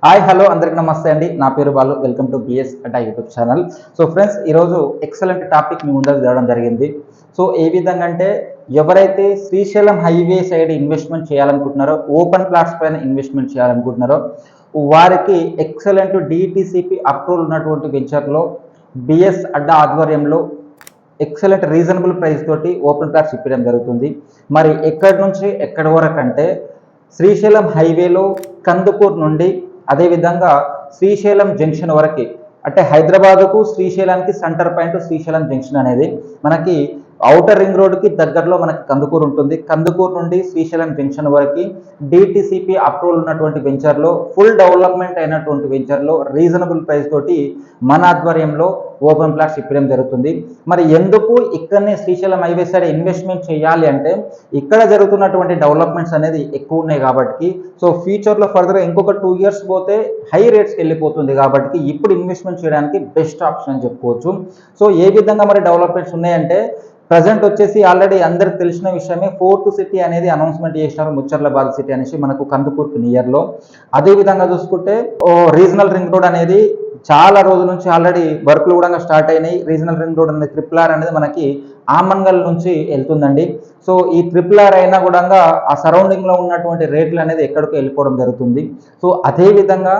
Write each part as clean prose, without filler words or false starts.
Hi hello అందరికి నమస్తే అండి. నా పేరు బాలు. Welcome to BS Adda YouTube channel. So friends, ఈరోజు ఎక్సలెంట్ టాపిక్ మీ ముందరకు తేవడం జరిగింది. సో ఏ విధంగా అంటే, ఎవరైతే శ్రీశైలం హైవే సైడ్ ఇన్వెస్ట్మెంట్ చేయాలనుకుంటున్నారో, ఓపెన్ ప్లాట్స్ పైన ఇన్వెస్ట్మెంట్ చేయాలనుకుంటున్నారో, వారికి ఎక్సలెంట్ డిటిసిపి అప్రూవల్ ఉన్నటువంటి వెంచర్లో బిఎస్ అడ్డా ఆధ్వర్యంలో ఎక్సలెంట్ రీజనబుల్ ప్రైస్ తోటి ఓపెన్ ప్లాట్స్ ఇప్పడం జరుగుతుంది. మరి ఎక్కడి నుంచి ఎక్కడి వరకు అంటే, శ్రీశైలం హైవేలో కందుకూరు నుండి అదేవిధంగా శ్రీశైలం జంక్షన్ వరకు, అంటే హైదరాబాద్కు శ్రీశైలానికి సెంటర్ పాయింట్ శ్రీశైలం జంక్షన్ అనేది మనకి ఔటర్ రింగ్ రోడ్కి దగ్గరలో మనకి కందుకూరు ఉంటుంది. కందుకూరు నుండి శ్రీశైలం జంక్షన్ వరకు డిటిసిపి అప్రూవల్ ఉన్నటువంటి వెంచర్లో, ఫుల్ డెవలప్మెంట్ అయినటువంటి వెంచర్లో రీజనబుల్ ప్రైస్ తోటి మన ఆధ్వర్యంలో ఓపెన్ ప్లాట్స్ ఇప్పడం జరుగుతుంది. మరి ఎందుకు ఇక్కడనే శ్రీశైలం హైవే సైడ్ ఇన్వెస్ట్మెంట్ చేయాలి అంటే, ఇక్కడ జరుగుతున్నటువంటి డెవలప్మెంట్స్ అనేది ఎక్కువ ఉన్నాయి కాబట్టి, సో ఫ్యూచర్లో ఫర్దర్గా ఇంకొక 2 years పోతే హై రేట్స్కి వెళ్ళిపోతుంది కాబట్టి ఇప్పుడు ఇన్వెస్ట్మెంట్ చేయడానికి బెస్ట్ ఆప్షన్ అని చెప్పుకోవచ్చు. సో ఏ విధంగా మరి డెవలప్మెంట్స్ ఉన్నాయంటే, ప్రజెంట్ వచ్చేసి ఆల్రెడీ అందరికి తెలిసిన విషయమే, 4th సిటీ అనేది అనౌన్స్మెంట్ చేసినారు, ముచ్చర్లబాద్ సిటీ అనేసి మనకు కందుకూరుకు నియర్లో. అదేవిధంగా చూసుకుంటే రీజనల్ రింగ్ రోడ్ అనేది చాలా రోజుల నుంచి ఆల్రెడీ వర్క్లు కూడా స్టార్ట్ అయినాయి. రీజనల్ రింగ్ రోడ్ అనేది RRR అనేది మనకి ఆమన్గల్ నుంచి వెళ్తుందండి. సో ఈ RRR అయినా కూడా ఆ సరౌండింగ్లో ఉన్నటువంటి రేట్లు అనేది ఎక్కడికి వెళ్ళిపోవడం జరుగుతుంది. సో అదేవిధంగా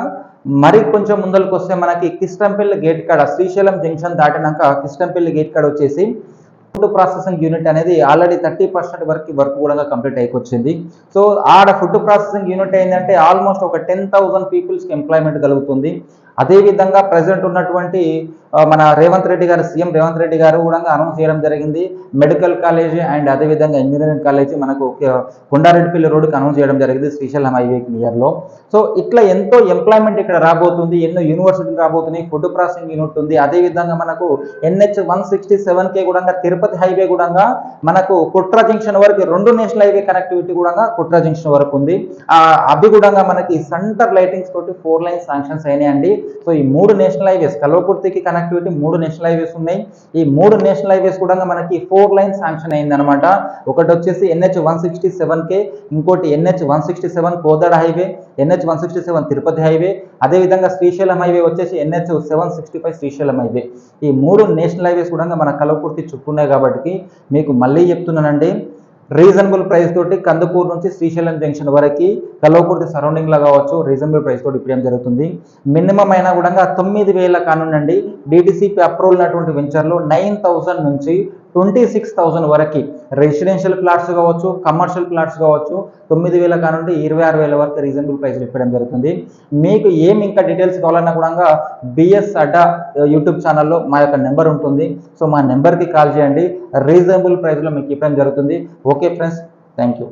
మరి కొంచెం ముందరకు వస్తే మనకి కిస్టంపల్లి గేట్ కాడ, శ్రీశైలం జంక్షన్ దాటినాక కిస్టంపల్లి గేట్ కాడ వచ్చేసి ఫుడ్ ప్రాసెసింగ్ యూనిట్ అనేది ఆల్రెడీ 30% వరకు వర్క్ కూడా కంప్లీట్ అయిపోయింది. సో ఆడ ఫుడ్ ప్రాసెసింగ్ యూనిట్ ఏంటంటే ఆల్మోస్ట్ ఒక 10,000 పీపుల్స్కి ఎంప్లాయ్మెంట్ కలుగుతుంది. అదేవిధంగా ప్రజెంట్ ఉన్నటువంటి మన రేవంత్ రెడ్డి గారు, సీఎం రేవంత్ రెడ్డి గారు కూడా అనౌన్స్ చేయడం జరిగింది. మెడికల్ కాలేజ్ అండ్ అదేవిధంగా ఇంజనీరింగ్ కాలేజ్ మనకు కొండారెడ్డిపల్లి రోడ్డుకి అనౌన్స్ చేయడం జరిగింది శ్రీశైలం హైవేకి నియర్లో. సో ఇట్లా ఎంతో ఎంప్లాయ్మెంట్ ఇక్కడ రాబోతుంది, ఎన్నో యూనివర్సిటీలు రాబోతున్నాయి, ఫుడ్ ప్రాసెసింగ్ యూనిట్ ఉంది. అదేవిధంగా మనకు NH 167K కూడా తిరుపతి హైవే కూడా మనకు కుట్ర జంక్షన్ వరకు 2 నేషనల్ హైవే కనెక్టివిటీ కూడా కుట్ర జంక్షన్ వరకు ఉంది. అవి కూడా మనకి సెంటర్ లైటింగ్స్ తోటి 4 లైన్స్ శాంక్షన్స్ అయినాయండి. సో ఈ 3 నేషనల్ హైవేస్, కల్వకుర్తికి కనెక్టివిటీ 3 నేషనల్ హైవేస్ ఉన్నాయి. ఈ 3 నేషనల్ హైవేస్ కూడా మనకి 4 లైన్స్ శాంక్షన్ అయింది అనమాట. ఒకటి వచ్చేసి NH 167K, ఇంకోటి NH 167 Kodad highway, NH 167 Tirupati highway, అదేవిధంగా శ్రీశైలం హైవే వచ్చేసి NH 765 శ్రీశైలం హైవే. ఈ 3 నేషనల్ హైవేస్ కూడా మన కల్వకుర్తి చుట్టూ ఉన్నాయి కాబట్టి మీకు మళ్ళీ చెప్తున్నానండి, రీజనబుల్ ప్రైస్ తోటి కందుకూరు నుంచి శ్రీశైలం జంక్షన్ వరకు కల్వకుర్తి సరౌండింగ్ లో కావచ్చు రీజనబుల్ ప్రైస్ తోటి ఇప్పడం జరుగుతుంది. మినిమం అయినా కూడా 9,000 కానుండండి. డిటిసిపి అప్రూవల్ ఉన్నటువంటి వెంచర్లో 9,000 నుంచి 26,000 వరకు రెసిడెన్షియల్ ప్లాట్స్ కావచ్చు, కమర్షియల్ ప్లాట్స్ కావచ్చు, 9,000 కానుండి 26,000 వరకు రీజనబుల్ ప్రైస్ ఇప్పడం జరుగుతుంది. మీకు ఏమి ఇంకా డీటెయిల్స్ కావాలన్నా కూడా బిఎస్ అడ్డా యూట్యూబ్ ఛానల్లో మా యొక్క నెంబర్ ఉంటుంది. సో మా నెంబర్కి కాల్ చేయండి, రీజనబుల్ ప్రైస్లో మీకు ఇవ్వడం జరుగుతుంది. Okay friends, thank you.